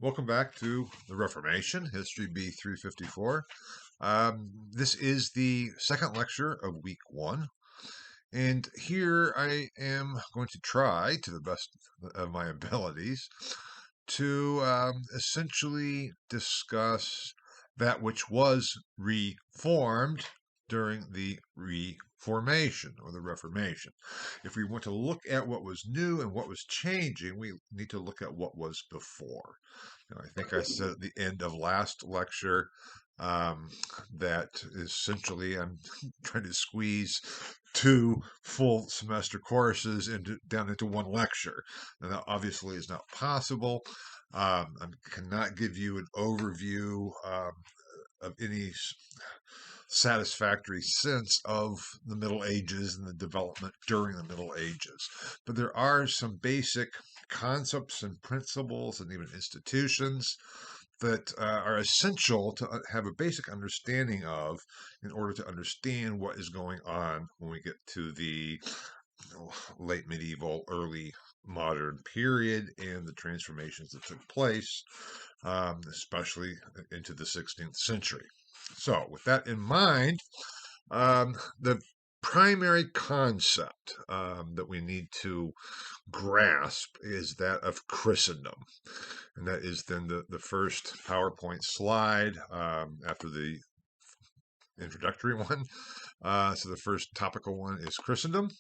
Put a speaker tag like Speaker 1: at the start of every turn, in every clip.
Speaker 1: Welcome back to the Reformation, History B354. This is the second lecture of week one. And here I am going to try, to the best of my abilities, to essentially discuss that which was reformed during the Reformation or the Reformation. If we want to look at what was new and what was changing, we need to look at what was before. I think I said at the end of last lecture um, that essentially I'm trying to squeeze two full semester courses down into one lecture. And that obviously is not possible. I cannot give you an overview of any satisfactory sense of the Middle Ages and the development during the Middle Ages. But there are some basic concepts and principles and even institutions that are essential to have a basic understanding of in order to understand what is going on when we get to the late medieval, early modern period and the transformations that took place, especially into the 16th century. So, with that in mind, the primary concept that we need to grasp is that of Christendom. And that is then the first PowerPoint slide after the introductory one. So the first topical one is Christendom.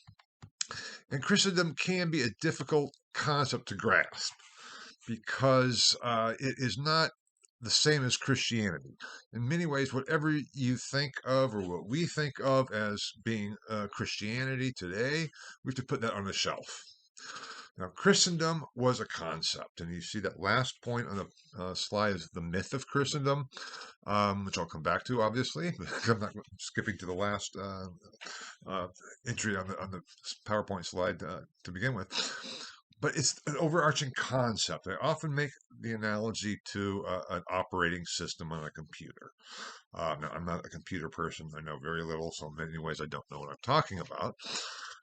Speaker 1: And Christendom can be a difficult concept to grasp because it is not the same as Christianity. In many ways, whatever you think of or what we think of as being Christianity today, we have to put that on the shelf. Now, Christendom was a concept, and you see that last point on the slide is the myth of Christendom, which I'll come back to, obviously. I'm not skipping to the last entry on the PowerPoint slide to begin with. But it's an overarching concept. I often make the analogy to an operating system on a computer. Now, I'm not a computer person. I know very little, so in many ways I don't know what I'm talking about.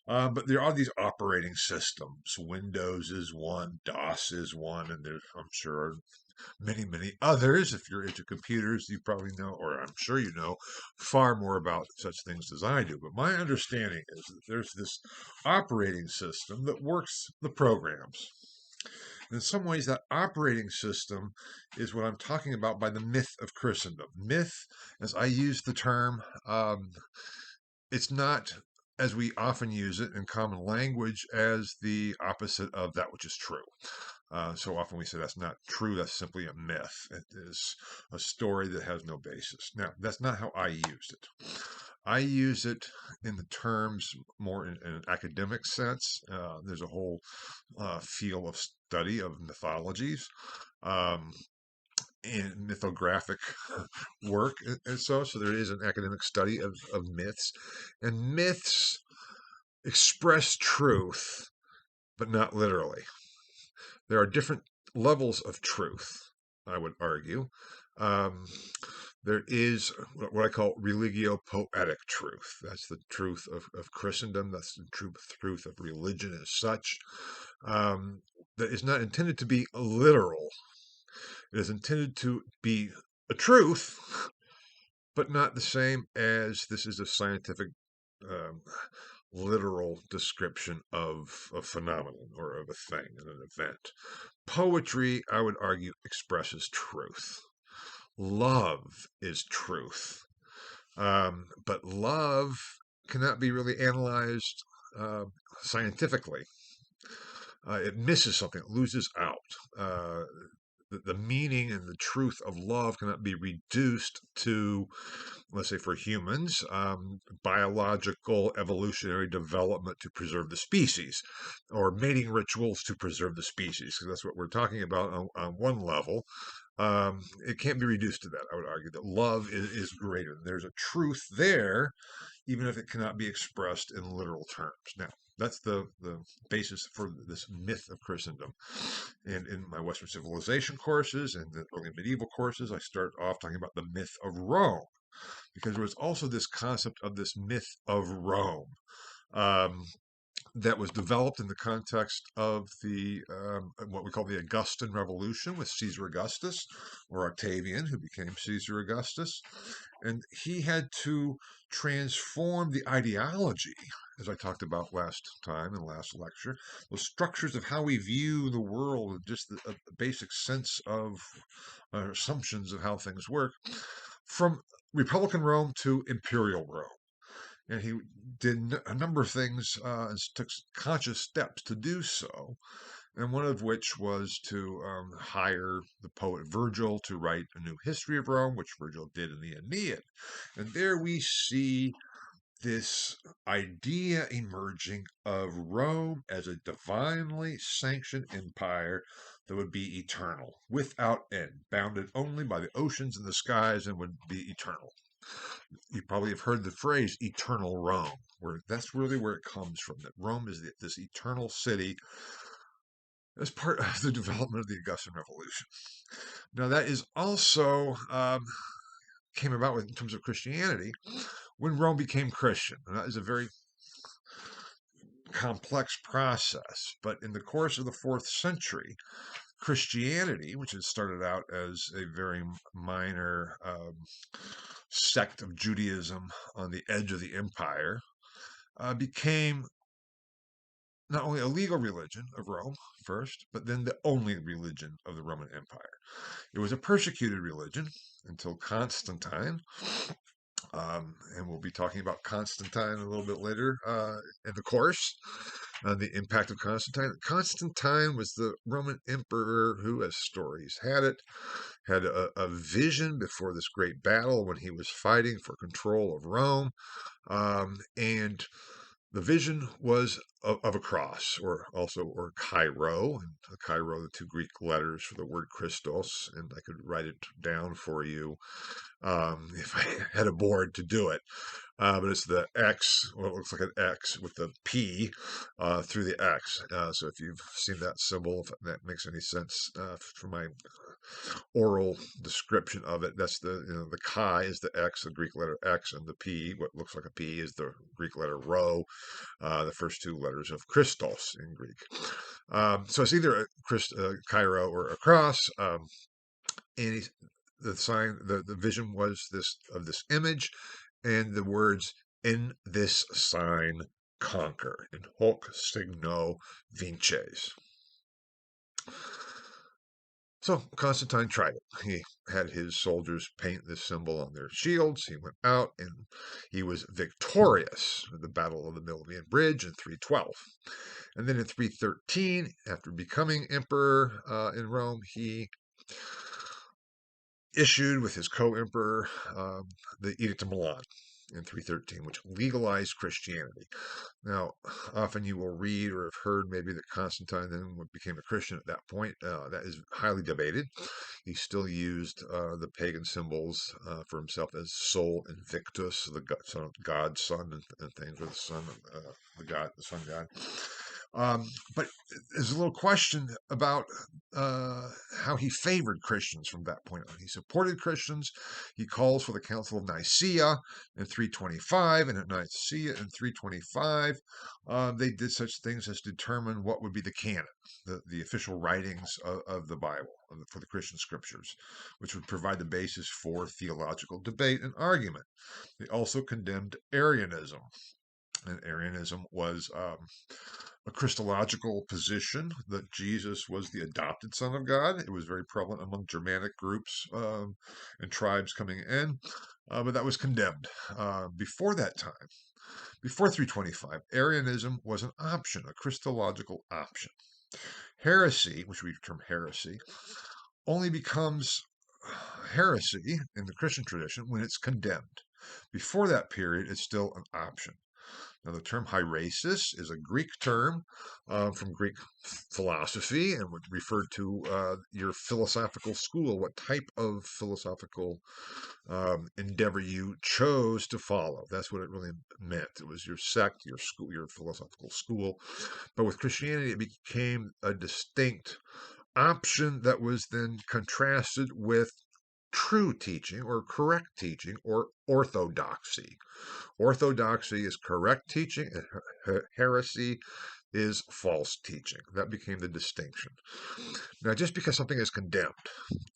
Speaker 1: But there are these operating systems. Windows is one, DOS is one, and there's, I'm sure, many, many others. If you're into computers, you probably know, or I'm sure you know, far more about such things as I do. But my understanding is that there's this operating system that works the programs. In some ways, that operating system is what I'm talking about by the myth of Christendom. Myth, as I use the term, it's not as we often use it in common language as the opposite of that which is true. So often we say that's not true, that's simply a myth. It is a story that has no basis. Now, that's not how I use it. I use it in the terms more in an academic sense. There's a whole field of study of mythologies. And mythographic work and so there is an academic study of myths, and myths express truth but not literally. There are different levels of truth, I would argue. There is what I call religio-poetic truth. That's the truth of Christendom. That's the truth of religion as such. That is not intended to be literal. It is intended to be a truth, but not the same as this is a scientific, literal description of a phenomenon or of a thing, an event. Poetry, I would argue, expresses truth. Love is truth. But love cannot be really analyzed scientifically. It misses something, it loses out. The meaning and the truth of love cannot be reduced to, let's say for humans, biological evolutionary development to preserve the species, or mating rituals to preserve the species, because that's what we're talking about on one level. It can't be reduced to that. I would argue that love is greater. There's a truth there, even if it cannot be expressed in literal terms. Now, that's the basis for this myth of Christendom. And in my Western civilization courses and the early medieval courses, I start off talking about the myth of Rome, because there was also this concept of this myth of Rome. Um, that was developed in the context of the what we call the Augustan Revolution with Caesar Augustus, or Octavian, who became Caesar Augustus, and he had to transform the ideology, as I talked about last time in the last lecture, the structures of how we view the world, and just a basic sense of assumptions of how things work, from Republican Rome to Imperial Rome. And he did a number of things and took conscious steps to do so. And one of which was to hire the poet Virgil to write a new history of Rome, which Virgil did in the Aeneid. And there we see this idea emerging of Rome as a divinely sanctioned empire that would be eternal, without end, bounded only by the oceans and the skies, and would be eternal. You probably have heard the phrase eternal Rome, where that's really where it comes from, that Rome is this eternal city as part of the development of the Augustan Revolution. Now, that is also came about with, in terms of Christianity, when Rome became Christian. And that is a very complex process. But in the course of the 4th century, Christianity, which had started out as a very minor sect of Judaism on the edge of the empire, became not only a legal religion of Rome first, but then the only religion of the Roman Empire. It was a persecuted religion until Constantine, and we'll be talking about Constantine a little bit later in the course, the impact of Constantine. Constantine was the Roman emperor who, as stories had it, had a vision before this great battle when he was fighting for control of Rome, and the vision was of a cross, or Chi-Rho, and Chi-Rho, the two Greek letters for the word Christos, and I could write it down for you if I had a board to do it. But it's the X, well, it looks like an X with the P through the X. So if you've seen that symbol, if that makes any sense for my oral description of it, that's the chi is the X, the Greek letter X, and the P, what looks like a P, is the Greek letter rho, the first two letters of Christos in Greek. So it's either a Chi-Rho or a cross. And the sign, the vision was this image, and the words, "In this sign conquer," in hoc signo vinces. So Constantine tried it. He had his soldiers paint this symbol on their shields. He went out and he was victorious at the Battle of the Milvian Bridge in 312. And then in 313, after becoming emperor in Rome, he issued with his co-emperor the Edict of Milan in 313, which legalized Christianity. Now, often you will read or have heard maybe that Constantine then became a Christian at that point. That is highly debated. He still used the pagan symbols for himself as Sol Invictus, the son of God's son, and things with the son of the sun god. But there's a little question about how he favored Christians from that point on. He supported Christians. He calls for the Council of Nicaea in 325, and at Nicaea in 325, they did such things as determine what would be the canon, the official writings of the Bible, for the Christian scriptures, which would provide the basis for theological debate and argument. They also condemned Arianism, and Arianism was a Christological position that Jesus was the adopted Son of God. It was very prevalent among Germanic groups and tribes coming in, but that was condemned. Before that time, before 325, Arianism was an option, a Christological option. Heresy, which we term heresy, only becomes heresy in the Christian tradition when it's condemned. Before that period, it's still an option. Now, the term hieresis is a Greek term from Greek philosophy, and would refer to your philosophical school, what type of philosophical endeavor you chose to follow. That's what it really meant. It was your sect, your school, your philosophical school. But with Christianity, it became a distinct option that was then contrasted with true teaching or correct teaching or orthodoxy. Orthodoxy is correct teaching, and heresy is false teaching. That became the distinction. Now, just because something is condemned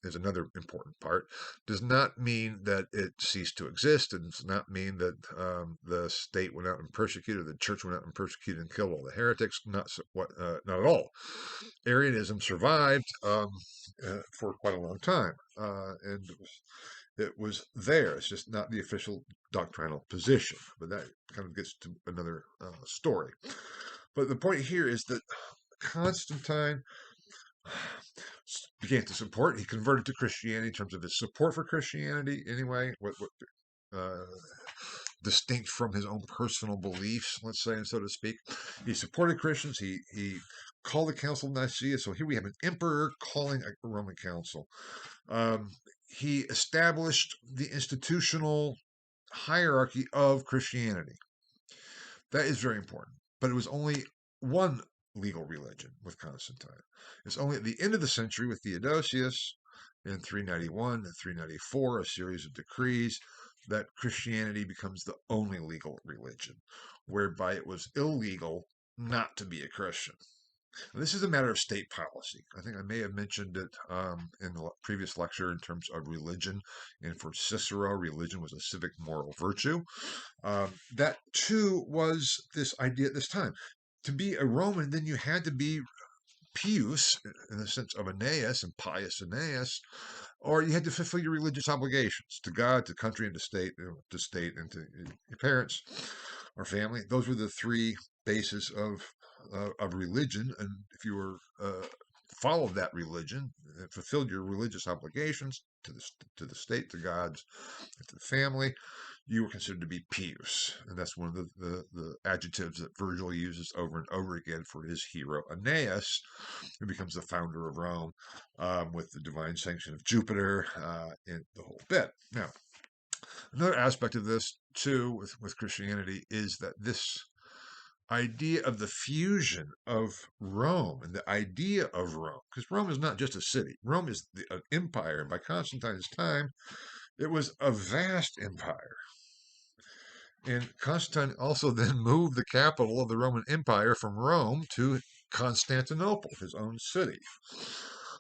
Speaker 1: is another important part, does not mean that it ceased to exist. It does not mean that the state went out and persecuted, the church went out and persecuted and killed all the heretics. Not at all. Arianism survived for quite a long time, and it was there. It's just not the official doctrinal position. But that kind of gets to another story. But the point here is that Constantine began to support. He converted to Christianity in terms of his support for Christianity, anyway. Uh, Distinct from his own personal beliefs, let's say, and so to speak. He supported Christians. He called the Council of Nicaea. So here we have an emperor calling a Roman council. He established the institutional hierarchy of Christianity. That is very important. But it was only one legal religion with Constantine. It's only at the end of the century with Theodosius in 391 and 394, a series of decrees, that Christianity becomes the only legal religion, whereby it was illegal not to be a Christian. And this is a matter of state policy. I think I may have mentioned it in the previous lecture in terms of religion. And for Cicero, religion was a civic moral virtue. That too was this idea at this time. To be a Roman, then you had to be pious in the sense of Aeneas and pious Aeneas, or you had to fulfill your religious obligations to God, to country, and to state, and to your parents or family. Those were the three bases of religion, and if you were followed that religion, fulfilled your religious obligations to the state, to God's, to the family, you were considered to be pious. And that's one of the adjectives that Virgil uses over and over again for his hero Aeneas, who becomes the founder of Rome with the divine sanction of Jupiter and the whole bit. Now, another aspect of this, too, with Christianity is that this idea of the fusion of Rome and the idea of Rome, because Rome is not just a city. Rome is an empire. And by Constantine's time, it was a vast empire. And Constantine also then moved the capital of the Roman Empire from Rome to Constantinople, his own city.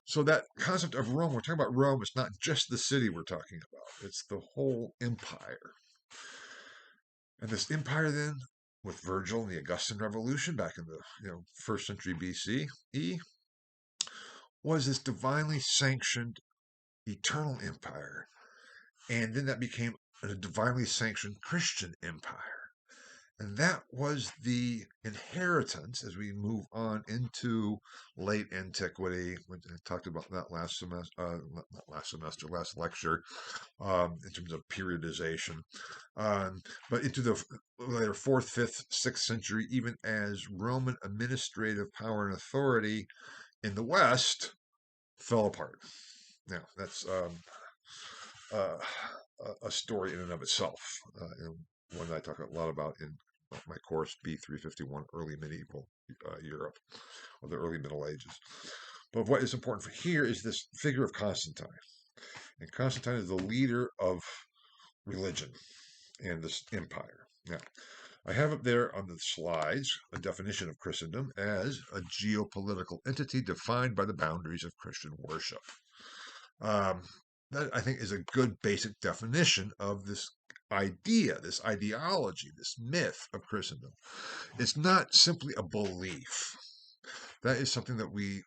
Speaker 1: So that concept of Rome, we're talking about Rome, it's not just the city we're talking about, it's the whole empire. And this empire then, with Virgil and the Augustan Revolution back in the first century BCE, was this divinely sanctioned eternal empire. And then that became a divinely sanctioned Christian empire. And that was the inheritance as we move on into late antiquity. We talked about that last lecture, in terms of periodization. But into the later 4th, 5th, 6th century, even as Roman administrative power and authority in the West fell apart. Now, that's a story in and of itself, and one that I talk a lot about in my course B351, Early Medieval Europe, or the Early Middle Ages. But what is important for here is this figure of Constantine. And Constantine is the leader of religion and this empire. Now, I have up there on the slides a definition of Christendom as a geopolitical entity defined by the boundaries of Christian worship. That, I think, is a good basic definition of this idea, this ideology, this myth of Christendom. It's not simply a belief. That is something that we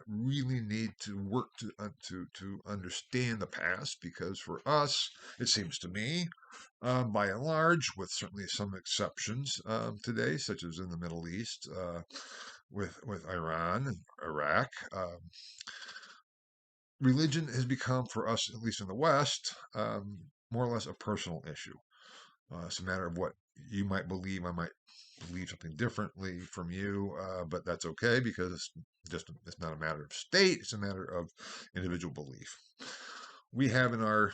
Speaker 1: really need to work to understand the past, because for us, it seems to me, by and large, with certainly some exceptions today, such as in the Middle East, with Iran and Iraq, religion has become, for us, at least in the West, more or less a personal issue. It's a matter of what you might believe. I might believe something differently from you, but that's okay, because it's not a matter of state. It's a matter of individual belief. We have in our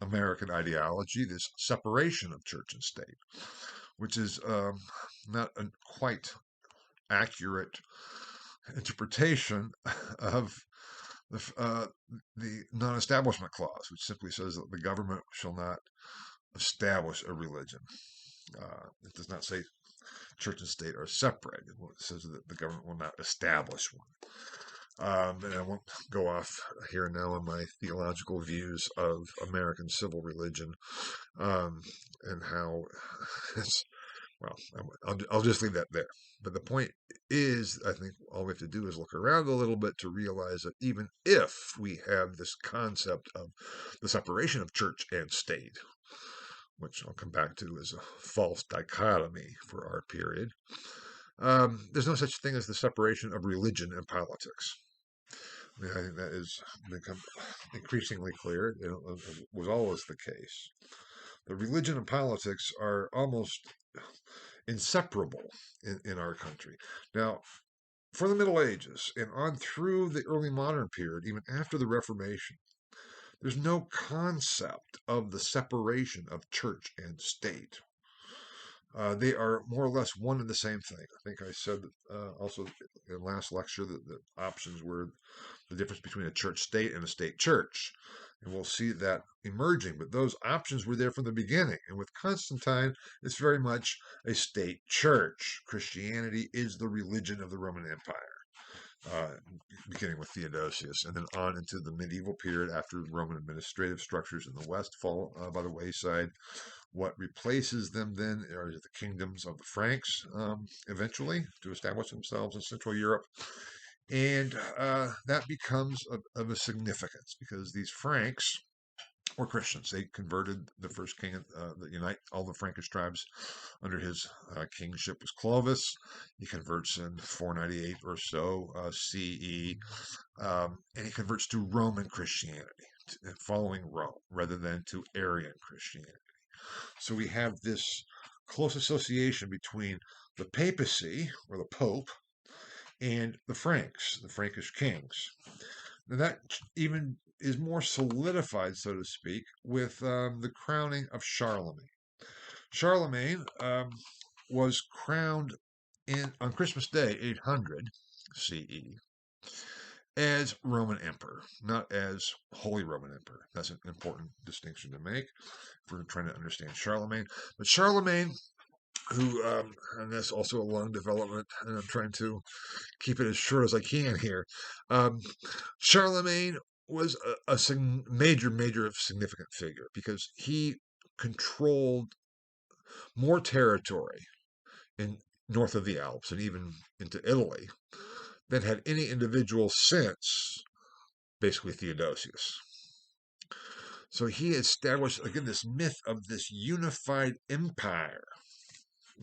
Speaker 1: American ideology this separation of church and state, which is not a quite accurate interpretation of the the non-establishment clause, which simply says that the government shall not establish a religion. It does not say church and state are separated. It says that the government will not establish one. And I won't go off here now on my theological views of American civil religion, and how it's, well, I'll just leave that there. But the point is, I think all we have to do is look around a little bit to realize that even if we have this concept of the separation of church and state, which I'll come back to as a false dichotomy for our period, there's no such thing as the separation of religion and politics. I mean, I think that has become increasingly clear. It was always the case. The religion and politics are almost inseparable in our country. Now, for the Middle Ages and on through the early modern period, even after the Reformation, there's no concept of the separation of church and state. They are more or less one and the same thing. I think I said also in last lecture that the options were the difference between a church state and a state church. And we'll see that emerging. But those options were there from the beginning. And with Constantine, it's very much a state church. Christianity is the religion of the Roman Empire, beginning with Theodosius, and then on into the medieval period after Roman administrative structures in the West fall by the wayside. What replaces them then are the kingdoms of the Franks, eventually, to establish themselves in Central Europe. And that becomes of a significance because these Franks were Christians. They converted the first king that unite all the Frankish tribes under his kingship was Clovis. He converts in 498 or so CE, and he converts to Roman Christianity, following Rome, rather than to Arian Christianity. So we have this close association between the papacy, or the Pope, and the Franks, the Frankish kings. Now that even is more solidified, so to speak, with the crowning of Charlemagne. Charlemagne was crowned on Christmas Day, 800 CE, as Roman Emperor, not as Holy Roman Emperor. That's an important distinction to make if we're trying to understand Charlemagne. But Charlemagne, who, and that's also a long development, and I'm trying to keep it as short as I can here. Charlemagne was a major significant figure because he controlled more territory in north of the Alps and even into Italy than had any individual since basically Theodosius. So he established, again, this myth of this unified empire.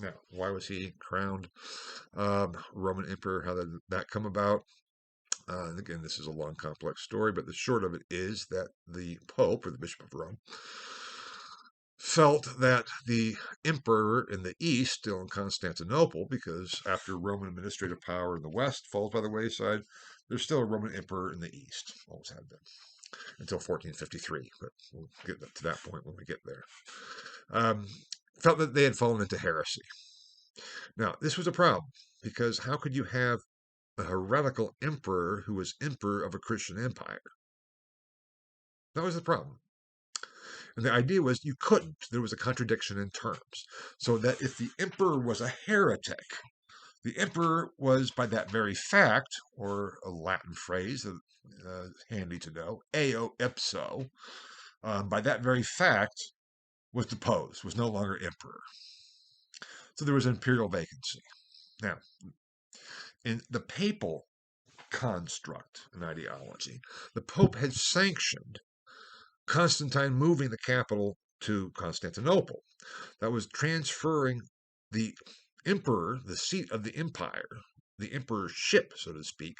Speaker 1: Now, why was he crowned Roman emperor? How did that come about? Again, this is a long, complex story, but the short of it is that the Pope, or the Bishop of Rome, felt that the emperor in the east, still in Constantinople, because after Roman administrative power in the west falls by the wayside, there's still a Roman emperor in the east. Always had been until 1453, but we'll get to that point when we get there. Felt that they had fallen into heresy. Now, this was a problem because how could you have a heretical emperor who was emperor of a Christian empire? That was the problem. And the idea was you couldn't. There was a contradiction in terms. So that if the emperor was a heretic, the emperor was, by that very fact, or a Latin phrase, handy to know, eo ipso, by that very fact, was deposed, was no longer emperor. So there was an imperial vacancy. Now, in the papal construct and ideology, the Pope had sanctioned Constantine moving the capital to Constantinople. That was transferring the emperor, the seat of the empire, the emperorship, so to speak,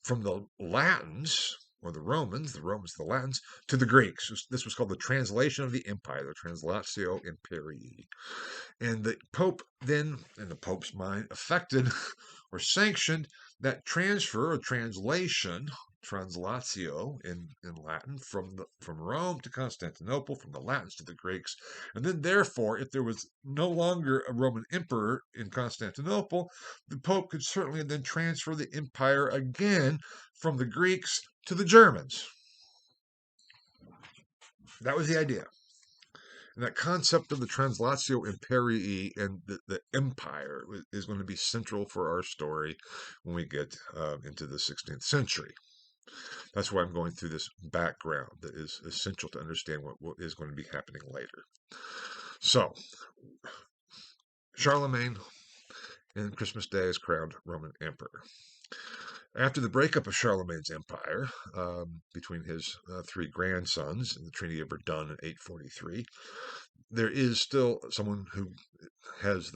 Speaker 1: from the Latins, or the Romans, the Latins, to the Greeks. This was called the translation of the empire, the translatio imperii. And the Pope then, in the Pope's mind, affected or sanctioned that transfer or translation, translatio in Latin, from Rome to Constantinople, from the Latins to the Greeks. And then, therefore, if there was no longer a Roman emperor in Constantinople, the Pope could certainly then transfer the empire again from the Greeks to the Germans. That was the idea. And that concept of the translatio imperii and the empire is going to be central for our story when we get into the 16th century. That's why I'm going through this background that is essential to understand what is going to be happening later. So, Charlemagne on Christmas Day is crowned Roman Emperor. After the breakup of Charlemagne's empire between his three grandsons in the Treaty of Verdun in 843, there is still someone who has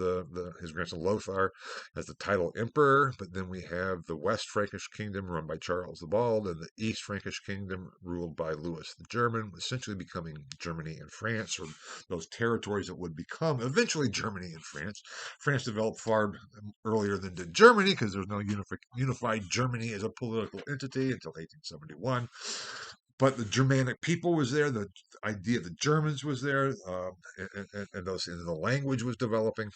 Speaker 1: his grandson Lothar has the title emperor, but then we have the West Frankish kingdom run by Charles the Bald and the East Frankish kingdom ruled by Louis the German, essentially becoming Germany and France, or those territories that would become eventually Germany and France. France developed far earlier than did Germany because there was no unified Germany as a political entity until 1871. But the Germanic people was there. The idea of the Germans was there, and the language was developing.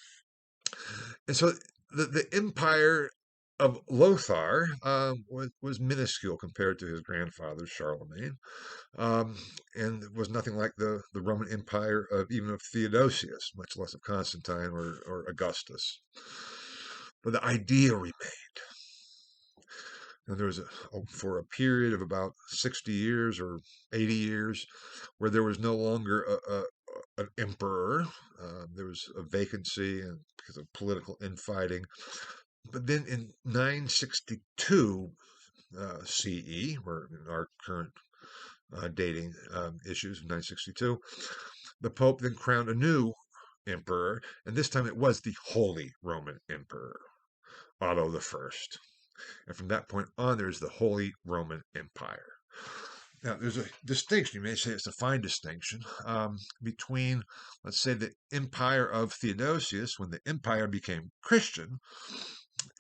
Speaker 1: And so the empire of Lothar was minuscule compared to his grandfather Charlemagne, and was nothing like the Roman Empire of even of Theodosius, much less of Constantine or Augustus. But the idea remained. And there was for a period of about 60 years or 80 years where there was no longer an emperor. There was a vacancy and because of political infighting. But then in 962 CE, where in our current dating issues of 962, the Pope then crowned a new emperor, and this time it was the Holy Roman Emperor, Otto I. And from that point on, there's the Holy Roman Empire. Now, there's a distinction, you may say it's a fine distinction, between, let's say, the empire of Theodosius, when the empire became Christian,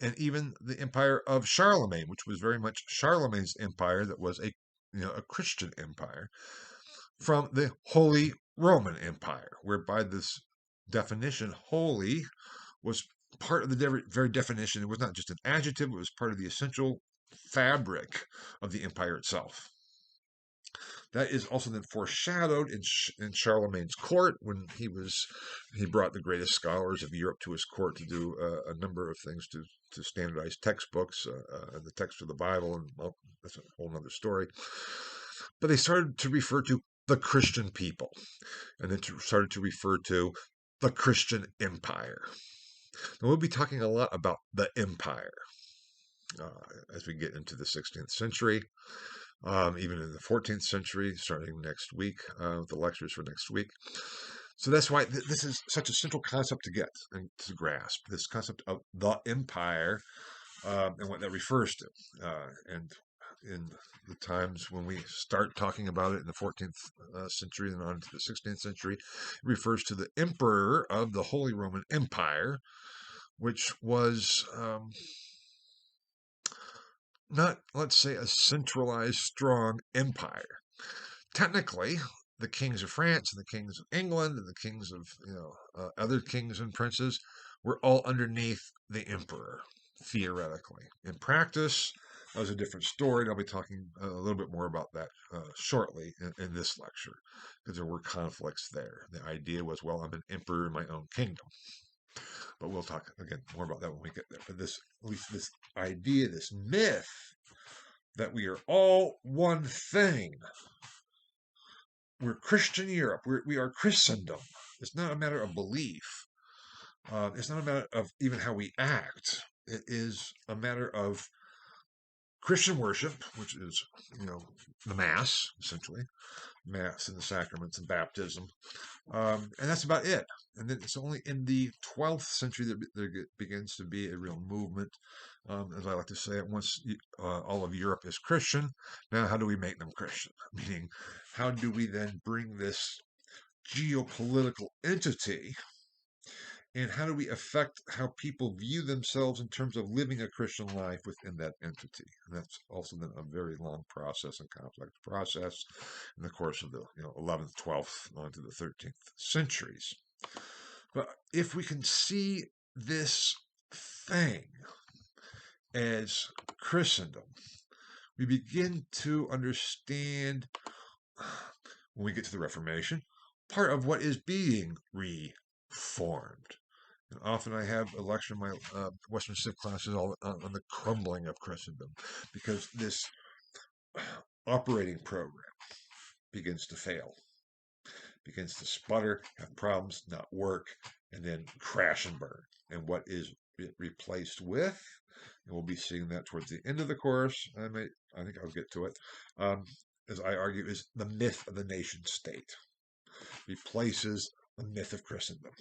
Speaker 1: and even the empire of Charlemagne, which was very much Charlemagne's empire that was a Christian empire, from the Holy Roman Empire, whereby this definition, holy, was part of the very definition. It was not just an adjective, it was part of the essential fabric of the empire itself. That is also then foreshadowed in Charlemagne's court when he brought the greatest scholars of Europe to his court to do a number of things to standardize textbooks, the text of the Bible, and well, that's a whole other story. But they started to refer to the Christian people, and then started to refer to the Christian empire. And we'll be talking a lot about the empire as we get into the 16th century, even in the 14th century, starting next week, with the lectures for next week. So that's why this is such a central concept to get and to grasp, this concept of the empire and what that refers to. And in the times when we start talking about it in the 14th century and on to the 16th century, it refers to the emperor of the Holy Roman Empire, which was not, let's say, a centralized, strong empire. Technically, the kings of France and the kings of England and the kings of other kings and princes were all underneath the emperor, theoretically. In practice, that was a different story, and I'll be talking a little bit more about that shortly in this lecture, because there were conflicts there. The idea was, well, I'm an emperor in my own kingdom. But we'll talk again more about that when we get there. But this idea, this myth that we are all one thing. We're Christian Europe. We are Christendom. It's not a matter of belief. It's not a matter of even how we act. It is a matter of Christian worship, which is, the Mass, essentially. Mass and the sacraments and baptism. And that's about it. And then it's only in the 12th century that there begins to be a real movement. As I like to say, once all of Europe is Christian, now how do we make them Christian? Meaning, how do we then bring this geopolitical entity, and how do we affect how people view themselves in terms of living a Christian life within that entity? And that's also then a very long process and complex process in the course of the 11th, 12th, on to the 13th centuries. But if we can see this thing as Christendom, we begin to understand, when we get to the Reformation, part of what is being reformed. And often I have a lecture in my Western Civ classes on the crumbling of Christendom, because this operating program begins to fail, begins to sputter, have problems, not work, and then crash and burn. And what is it replaced with? And we'll be seeing that towards the end of the course. I think I'll get to it. As I argue, is the myth of the nation state replaces the myth of Christendom.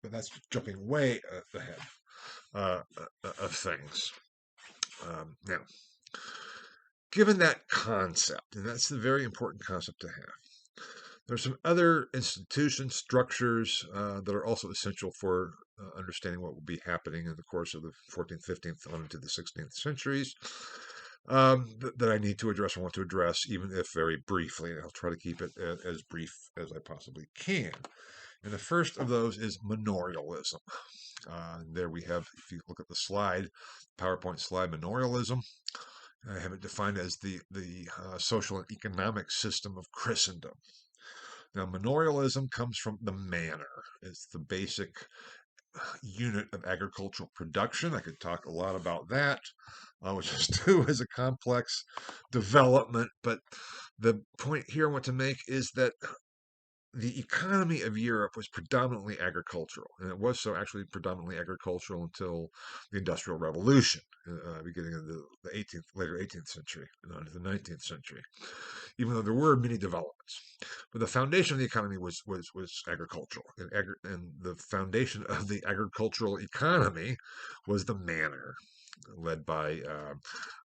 Speaker 1: But that's jumping way ahead of things. Now, given that concept, and that's a very important concept to have, there's some other institutions, structures that are also essential for understanding what will be happening in the course of the 14th, 15th, on into the 16th centuries that I need to address. I want to address, even if very briefly, and I'll try to keep it as brief as I possibly can. And the first of those is manorialism. There we have, if you look at the slide, PowerPoint slide, manorialism. I have it defined as the social and economic system of Christendom. Now, manorialism comes from the manor. It's the basic unit of agricultural production. I could talk a lot about that, which is too is a complex development. But the point here I want to make is that the economy of Europe was predominantly agricultural, and it was so actually predominantly agricultural until the Industrial Revolution, beginning of the later 18th century and on to the 19th century, even though there were many developments. But the foundation of the economy was agricultural, and the foundation of the agricultural economy was the manor, led by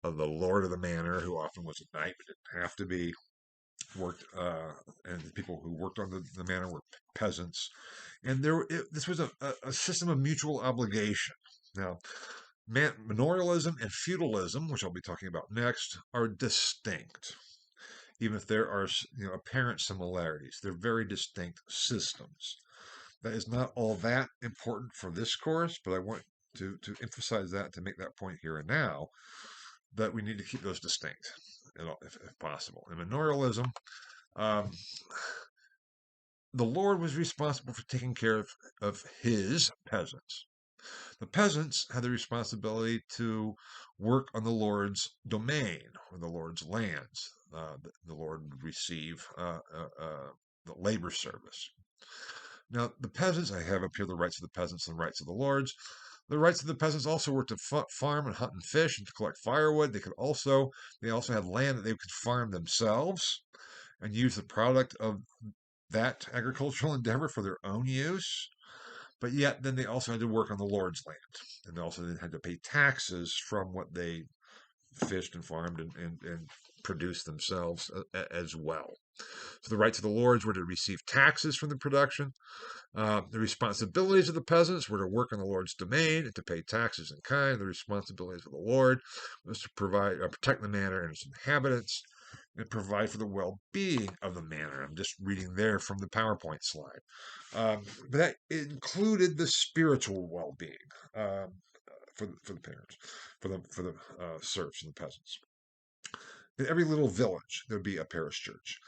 Speaker 1: the lord of the manor, who often was a knight, but didn't have to be. And the people who worked on the manor were peasants, and this was a system of mutual obligation. Now, manorialism and feudalism, which I'll be talking about next, are distinct, even if there are apparent similarities. They're very distinct systems. That is not all that important for this course, but I want to emphasize that, to make that point here and now, that we need to keep those distinct, if possible. In manorialism, the Lord was responsible for taking care of his peasants. The peasants had the responsibility to work on the Lord's domain, or the Lord's lands. The Lord would receive the labor service. Now, the peasants, I have up here the rights of the peasants and the rights of the lords. The rights of the peasants also were to farm and hunt and fish and to collect firewood. They also had land that they could farm themselves and use the product of that agricultural endeavor for their own use. But yet, then they also had to work on the Lord's land, and they also had to pay taxes from what they fished and farmed and produced themselves as well. So the rights of the lords were to receive taxes from the production. The responsibilities of the peasants were to work on the Lord's domain and to pay taxes in kind. The responsibilities of the Lord was to protect the manor and its inhabitants, and provide for the well-being of the manor. I'm just reading there from the PowerPoint slide. But that included the spiritual well-being for the parents, for the serfs and the peasants. In every little village, there would be a parish church.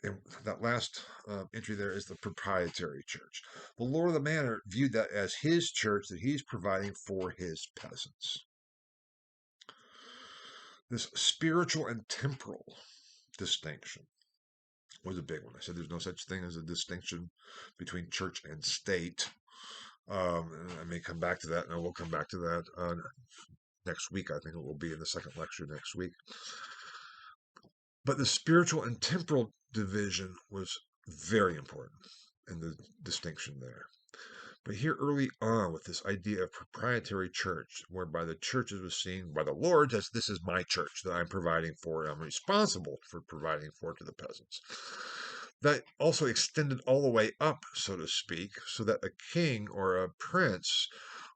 Speaker 1: And that last entry there is the proprietary church. The Lord of the manor viewed that as his church that he's providing for his peasants. This spiritual and temporal distinction was a big one. I said there's no such thing as a distinction between church and state. I may come back to that, and I will come back to that next week. I think it will be in the second lecture next week. But the spiritual and temporal division was very important in the distinction there. But here early on, with this idea of proprietary church, whereby the churches was seen by the Lord as this is my church that I'm providing for, I'm responsible for providing for to the peasants. That also extended all the way up, so to speak, so that a king or a prince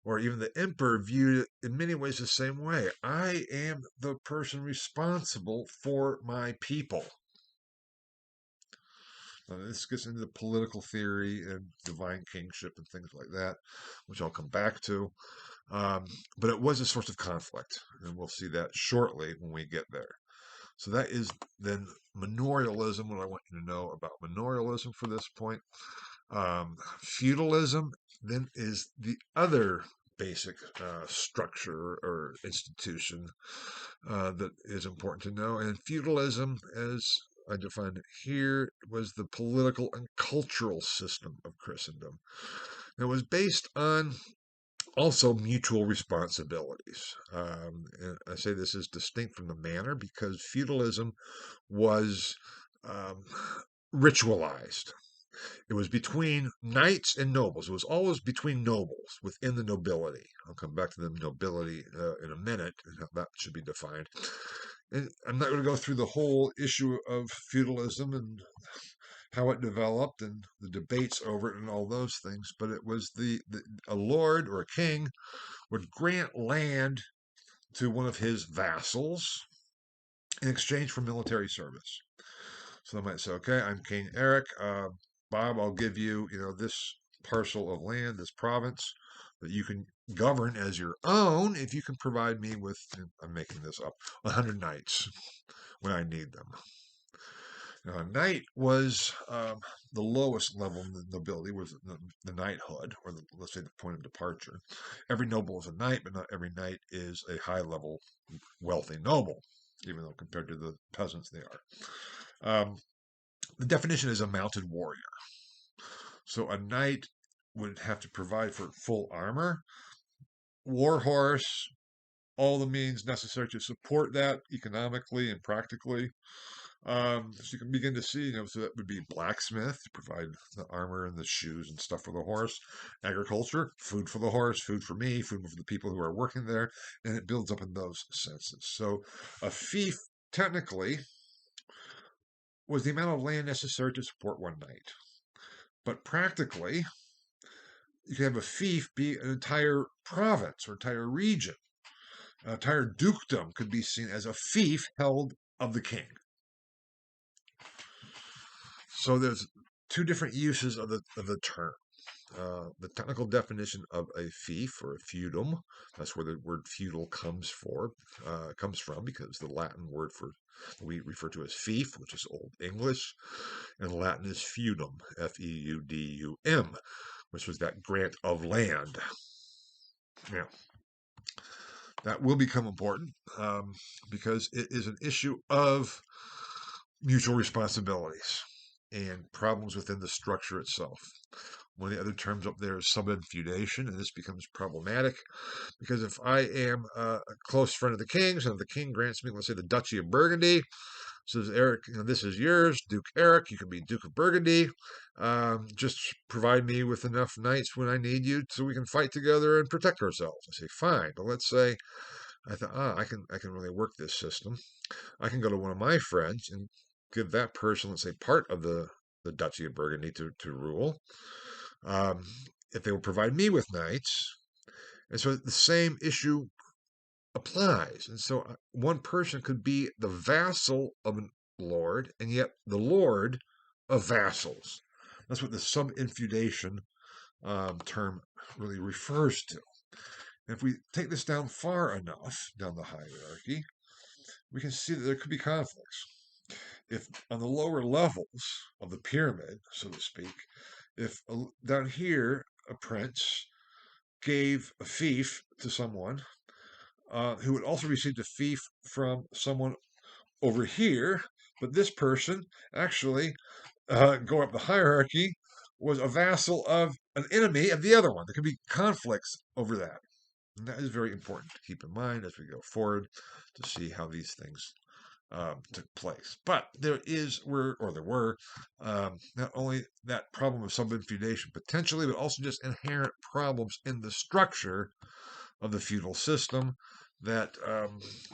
Speaker 1: or even the emperor viewed it in many ways the same way. I am the person responsible for my people. Now, this gets into the political theory and divine kingship and things like that, which I'll come back to. Um, but it was a source of conflict, and we'll see that shortly when we get there. So that is then manorialism. What I want you to know about manorialism for this point. Feudalism then is the other basic structure or institution that is important to know. And feudalism, as I define it here, was the political and cultural system of Christendom. It was based on also mutual responsibilities. And I say this is distinct from the manor because feudalism was um, ritualized. It was between knights and nobles. It was always between nobles within the nobility. I'll come back to the nobility in a minute and how that should be defined. And I'm not going to go through the whole issue of feudalism and how it developed and the debates over it and all those things, but it was a lord or a king would grant land to one of his vassals in exchange for military service. So they might say, okay, I'm King Eric. Bob, I'll give you, this parcel of land, this province that you can govern as your own if you can provide me with, I'm making this up, 100 knights when I need them. Now, a knight was the lowest level in the nobility, was the knighthood, or let's say the point of departure. Every noble is a knight, but not every knight is a high level, wealthy noble, even though compared to the peasants they are. The definition is a mounted warrior. So a knight would have to provide for full armor, war horse, all the means necessary to support that economically and practically. So you can begin to see, so that would be blacksmith to provide the armor and the shoes and stuff for the horse, agriculture, food for the horse, food for me, food for the people who are working there, and it builds up in those senses. So a fief, technically, was the amount of land necessary to support one knight. But practically, you can have a fief be an entire province or entire region. An entire dukedom could be seen as a fief held of the king. So there's two different uses of the term. The technical definition of a fief or a feudum, that's where the word feudal comes from, because the Latin word for we refer to as fief, which is Old English, and Latin is feudum, Feudum, which was that grant of land. Now, that will become important because it is an issue of mutual responsibilities and problems within the structure itself. One of the other terms up there is subinfeudation, and this becomes problematic because if I am a close friend of the king's and the king grants me, let's say, the Duchy of Burgundy, says, Eric, this is yours, Duke Eric, you can be Duke of Burgundy. Just provide me with enough knights when I need you so we can fight together and protect ourselves. I say, fine, but let's say I thought, I can really work this system. I can go to one of my friends and give that person, let's say, part of the Duchy of Burgundy to rule. If they will provide me with knights. And so the same issue applies. And so one person could be the vassal of a lord, and yet the lord of vassals. That's what the subinfeudation term really refers to. And if we take this down far enough, down the hierarchy, we can see that there could be conflicts. If on the lower levels of the pyramid, so to speak, if down here a prince gave a fief to someone who would also receive a fief from someone over here, but this person actually, going up the hierarchy, was a vassal of an enemy of the other one. There could be conflicts over that. And that is very important to keep in mind as we go forward to see how these things took place. But there were not only that problem of subinfeudation potentially, but also just inherent problems in the structure of the feudal system that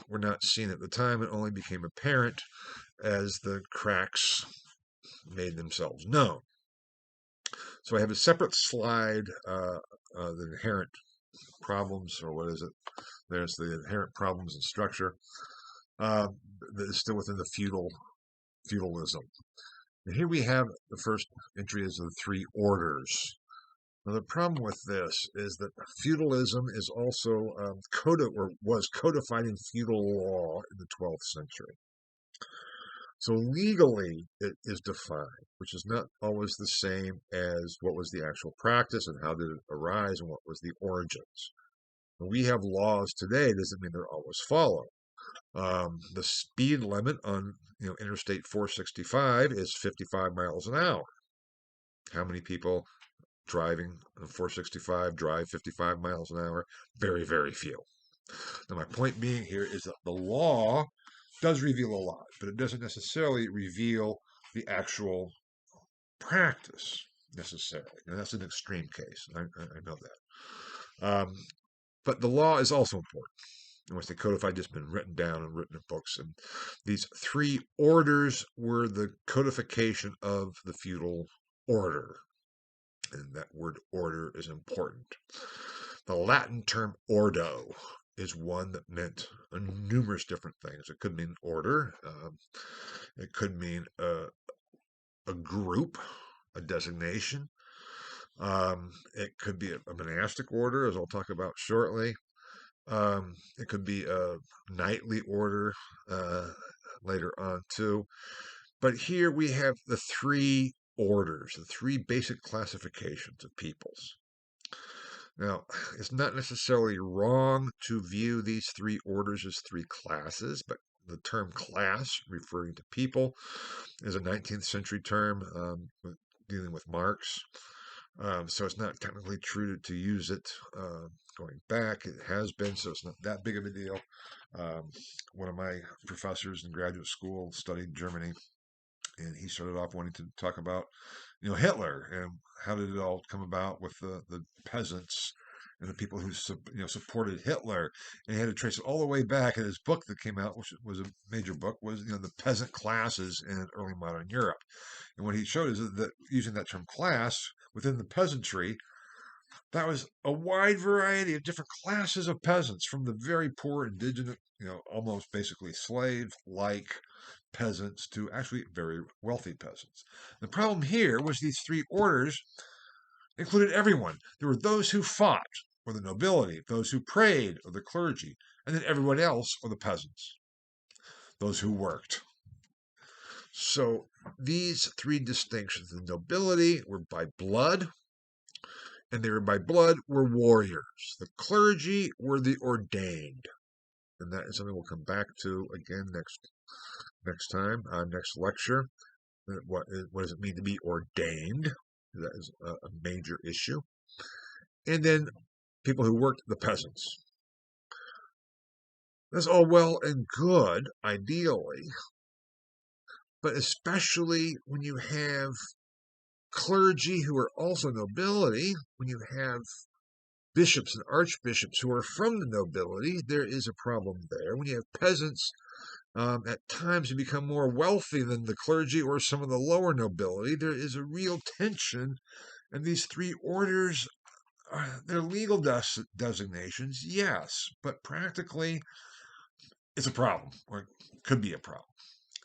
Speaker 1: were not seen at the time and only became apparent as the cracks made themselves known. So I have a separate slide, the inherent problems, or what is it? There's the inherent problems in structure that is still within the feudalism. And here we have the first entry as the three orders Now, the problem with this is that feudalism is also was codified in feudal law in the 12th century. So legally, it is defined, which is not always the same as what was the actual practice and how did it arise and what was the origins. When we have laws today, doesn't mean they're always followed. The speed limit on Interstate 465 is 55 miles an hour. How many people driving 465 drive 55 miles an hour? Very, very few. Now, my point being here is that the law does reveal a lot, but it doesn't necessarily reveal the actual practice necessarily. And that's an extreme case. I know that. But the law is also important. And once they codified, just been written down and written in books. And these three orders were the codification of the feudal order. And that word order is important. The Latin term ordo is one that meant numerous different things. It could mean order. It could mean a group, a designation. It could be a monastic order, as I'll talk about shortly. It could be a knightly order later on too. But here we have the three orders, the three basic classifications of peoples. Now, it's not necessarily wrong to view these three orders as three classes, but the term class, referring to people, is a 19th century term dealing with Marx. So it's not technically true to use it going back. It has been, so it's not that big of a deal. One of my professors in graduate school studied Germany, and he started off wanting to talk about, Hitler and how did it all come about with the peasants and the people who supported Hitler, and he had to trace it all the way back. And his book that came out, which was a major book, was the peasant classes in early modern Europe. And what he showed is that using that term class within the peasantry, that was a wide variety of different classes of peasants, from the very poor, indigenous, almost basically slave-like peasants to actually very wealthy peasants. The problem here was these three orders included everyone. There were those who fought, or the nobility, those who prayed, or the clergy, and then everyone else, or the peasants, those who worked. So these three distinctions, the nobility were by blood, and they were by blood were warriors. The clergy were the ordained, and that is something we'll come back to again next time, next lecture. What does it mean to be ordained? That is a major issue. And then people who worked, the peasants. That's all well and good, ideally, but especially when you have clergy who are also nobility, when you have bishops and archbishops who are from the nobility, there is a problem there. When you have peasants, at times who become more wealthy than the clergy or some of the lower nobility, there is a real tension. And these three orders, they're legal designations, yes, but practically it's a problem, or it could be a problem,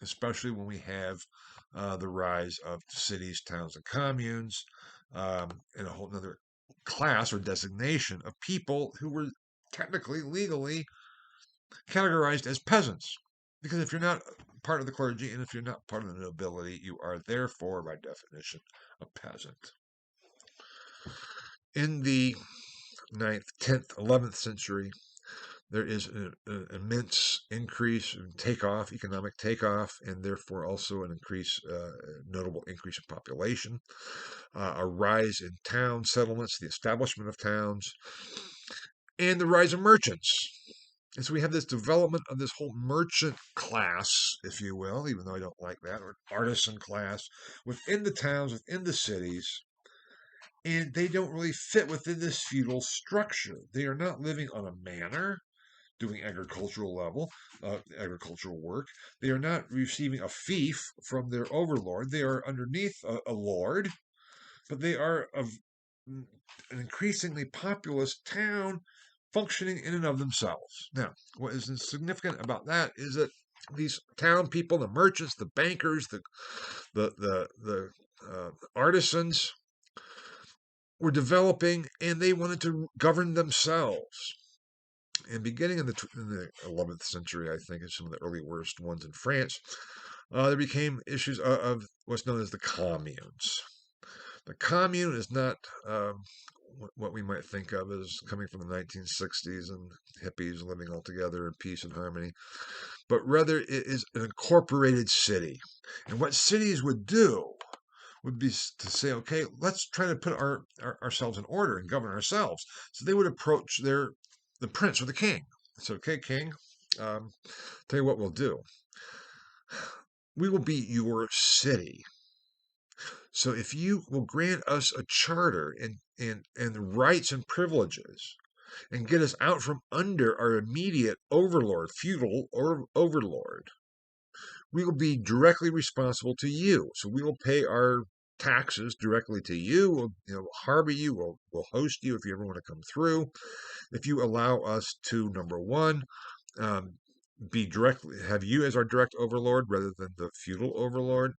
Speaker 1: especially when we have the rise of cities, towns, and communes, and a whole other class or designation of people who were technically, legally categorized as peasants. Because if you're not part of the clergy and if you're not part of the nobility, you are therefore, by definition, a peasant. In the 9th, 10th, 11th century, there is an immense increase in economic takeoff, and therefore also an notable increase in population, a rise in town settlements, the establishment of towns, and the rise of merchants. And so we have this development of this whole merchant class, if you will, even though I don't like that, or artisan class, within the towns, within the cities. And they don't really fit within this feudal structure. They are not living on a manor, doing agricultural work. They are not receiving a fief from their overlord. They are underneath a lord, but they are of an increasingly populous town functioning in and of themselves. Now, what is significant about that is that these town people, the merchants, the bankers, the artisans, were developing, and they wanted to govern themselves. And beginning in the 11th century, I think, and some of the early worst ones in France, there became issues of what's known as the communes. The commune is not what we might think of as coming from the 1960s and hippies living all together in peace and harmony, but rather it is an incorporated city. And what cities would do would be to say, okay, let's try to put ourselves in order and govern ourselves. So they would approach the prince or the king. So, okay, king, tell you what we'll do. We will be your city. So if you will grant us a charter and rights and privileges and get us out from under our immediate overlord, feudal or overlord, we will be directly responsible to you. So we will pay our taxes directly to you. We'll harbor you. We'll host you if you ever want to come through. If you allow us to, number one, have you as our direct overlord rather than the feudal overlord.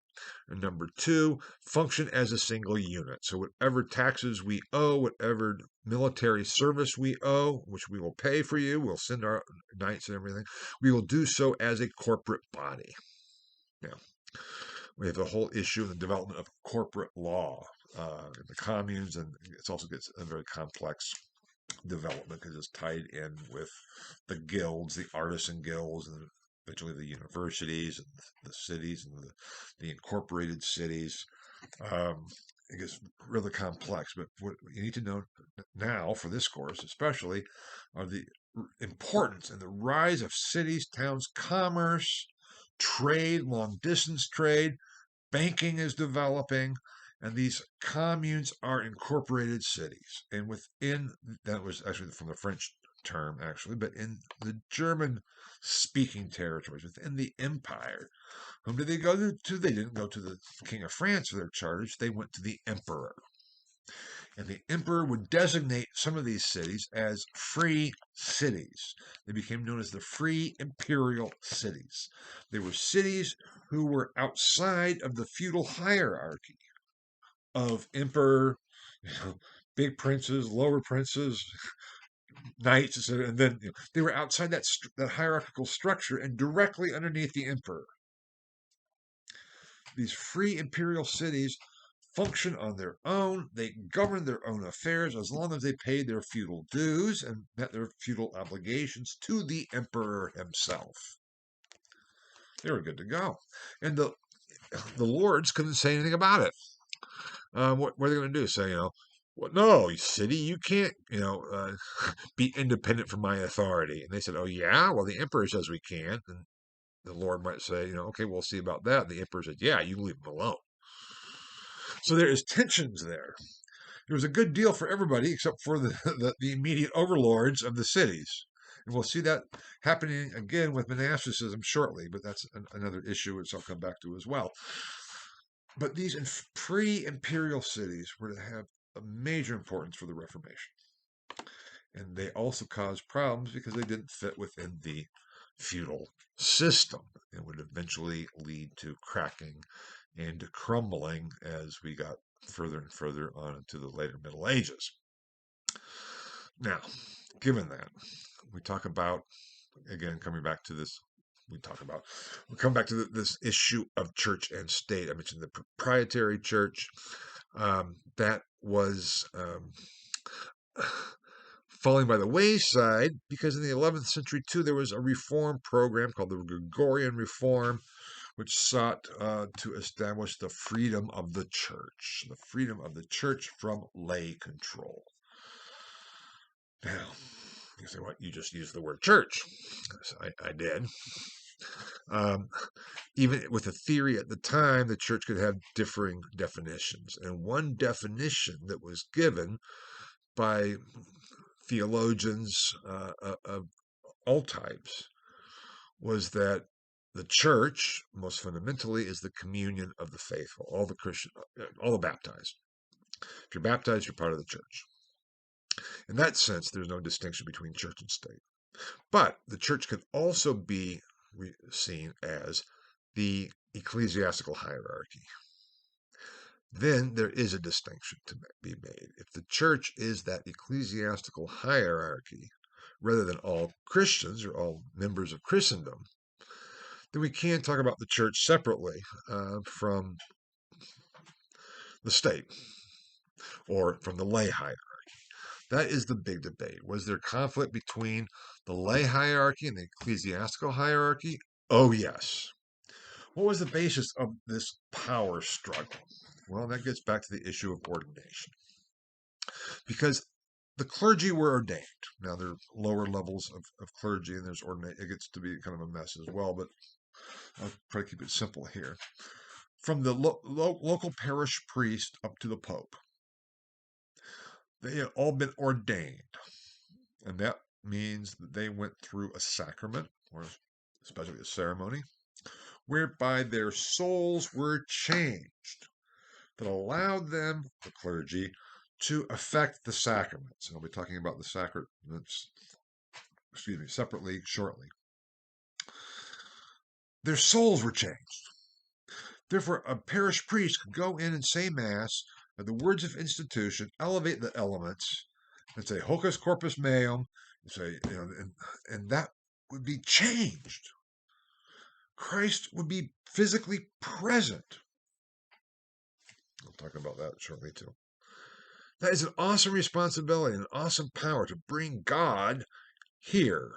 Speaker 1: And number two, function as a single unit. So whatever taxes we owe, whatever military service we owe, which we will pay for you, we'll send our knights and everything, we will do so as a corporate body. Now, we have a whole issue in the development of corporate law in the communes, and it also gets a very complex development because it's tied in with the guilds, the artisan guilds, and eventually the universities and the cities and the incorporated cities. It gets really complex, but what you need to know now for this course, especially, are the importance and the rise of cities, towns, commerce, trade, long distance trade, banking is developing, and these communes are incorporated cities. And within that was actually from the French term, actually, but in the German speaking territories within the empire, whom did they go to? They didn't go to the King of France for their charge, they went to the emperor. And the emperor would designate some of these cities as free cities. They became known as the free imperial cities. They were cities who were outside of the feudal hierarchy of emperor, big princes, lower princes, knights, etc. And then they were outside that hierarchical structure and directly underneath the emperor. These free imperial cities function on their own. They govern their own affairs as long as they paid their feudal dues and met their feudal obligations to the emperor himself. They were good to go. And the lords couldn't say anything about it. What are they going to do? Say, well, no, city, you can't, be independent from my authority. And they said, oh, yeah? Well, the emperor says we can. And the Lord might say, okay, we'll see about that. And the emperor said, yeah, you leave him alone. So there is tensions there. It was a good deal for everybody except for the immediate overlords of the cities. And we'll see that happening again with monasticism shortly, but that's another issue which I'll come back to as well. But these pre-imperial cities were to have a major importance for the Reformation. And they also caused problems because they didn't fit within the feudal system. It would eventually lead to cracking and crumbling as we got further and further on into the later Middle Ages. Now, given that, we talk about, again, coming back to this, we'll come back to this issue of church and state. I mentioned the proprietary church. That was falling by the wayside because in the 11th century, too, there was a reform program called the Gregorian Reform, which sought to establish the freedom of the church from lay control. Now, you say, what? You just used the word church. I did. Even with the theory at the time, the church could have differing definitions. And one definition that was given by theologians of all types was that the church, most fundamentally, is the communion of the faithful, all the baptized. If you're baptized, you're part of the church. In that sense, there's no distinction between church and state. But the church can also be seen as the ecclesiastical hierarchy. then there is a distinction to be made. If the church is that ecclesiastical hierarchy, rather than all Christians or all members of Christendom, then we can talk about the church separately from the state or from the lay hierarchy. That is the big debate. Was there conflict between the lay hierarchy and the ecclesiastical hierarchy? Oh, yes. What was the basis of this power struggle? Well, that gets back to the issue of ordination. Because the clergy were ordained. Now, there are lower levels of clergy, and there's ordination. It gets to be kind of a mess as well, but I'll try to keep it simple here. From the local parish priest up to the Pope, they had all been ordained. And that means that they went through a sacrament, or especially a ceremony, whereby their souls were changed that allowed them, the clergy, to affect the sacraments. And I'll be talking about the sacraments, separately shortly. Their souls were changed. Therefore, a parish priest could go in and say Mass at the words of institution, elevate the elements, and say "Hocus Corpus Meum," and say, and that would be changed. Christ would be physically present. I'll talk about that shortly too. That is an awesome responsibility, an awesome power to bring God here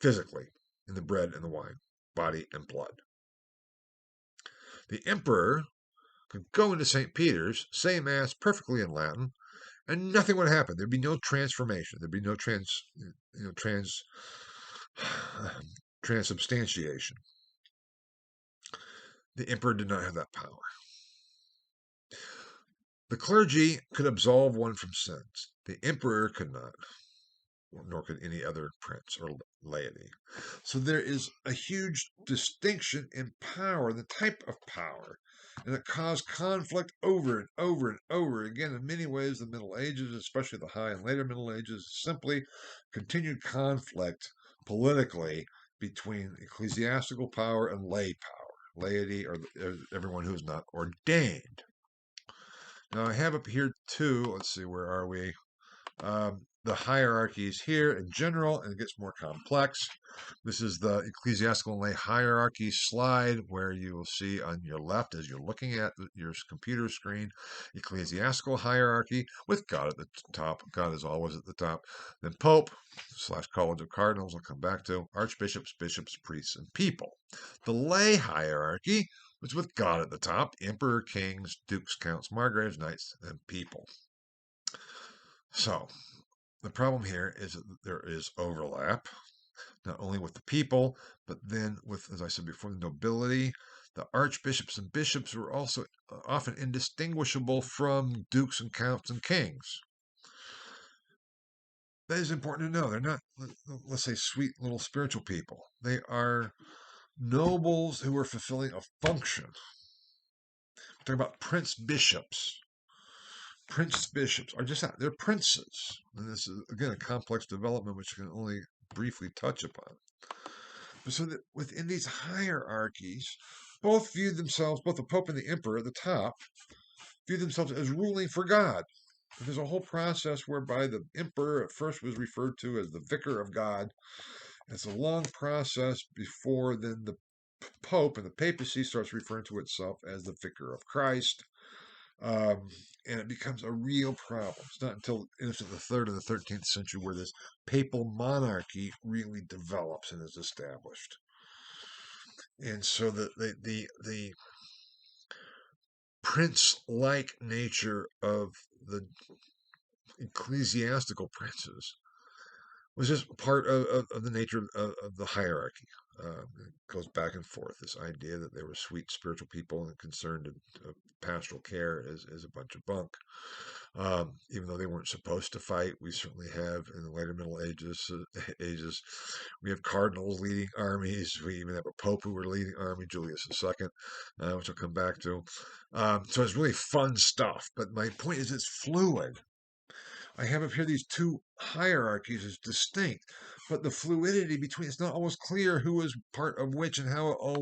Speaker 1: physically in the bread and the wine, body and blood. The emperor could go into St. Peter's, say Mass perfectly in Latin, and nothing would happen. There'd be no transformation. There'd be no transubstantiation. The emperor did not have that power. The clergy could absolve one from sins. The emperor could not, nor could any other prince or laity. So there is a huge distinction in power, the type of power, and it caused conflict over and over and over again. In many ways, the Middle Ages, especially the High and later Middle Ages, simply continued conflict politically between ecclesiastical power and lay power, laity, or everyone who is not ordained. Now I have up here too, let's see, where are we? The hierarchies here in general, and it gets more complex. This is the ecclesiastical and lay hierarchy slide, where you will see on your left, as you're looking at your computer screen, ecclesiastical hierarchy with God at the top. God is always at the top. Then Pope / College of Cardinals, I'll come back to, archbishops, bishops, priests, and people. The lay hierarchy was with God at the top, emperor, kings, dukes, counts, margraves, knights, and people. So, the problem here is that there is overlap, not only with the people, but then with, as I said before, the nobility. The archbishops and bishops were also often indistinguishable from dukes and counts and kings. That is important to know. They're not, let's say, sweet little spiritual people. They are nobles who are fulfilling a function. We're talking about prince bishops. Prince bishops are just that. They're princes. And this is, again, a complex development which I can only briefly touch upon. So that within these hierarchies, both viewed themselves, both the Pope and the Emperor at the top, viewed themselves as ruling for God. And there's a whole process whereby the Emperor at first was referred to as the Vicar of God. It's a long process before then the Pope and the papacy starts referring to itself as the Vicar of Christ. And it becomes a real problem. It's not until Innocent III in the 13th century where this papal monarchy really develops and is established. And so the prince-like nature of the ecclesiastical princes was just part of the nature of the hierarchy. It goes back and forth. This idea that they were sweet spiritual people and concerned in pastoral care is a bunch of bunk. Even though they weren't supposed to fight, we certainly have in the later Middle Ages. We have cardinals leading armies. We even have a pope who were leading army, Julius II, which I'll come back to. So it's really fun stuff. But my point is, it's fluid. I have up here these two hierarchies as distinct, but the fluidity between, it's not always clear who is part of which and how it all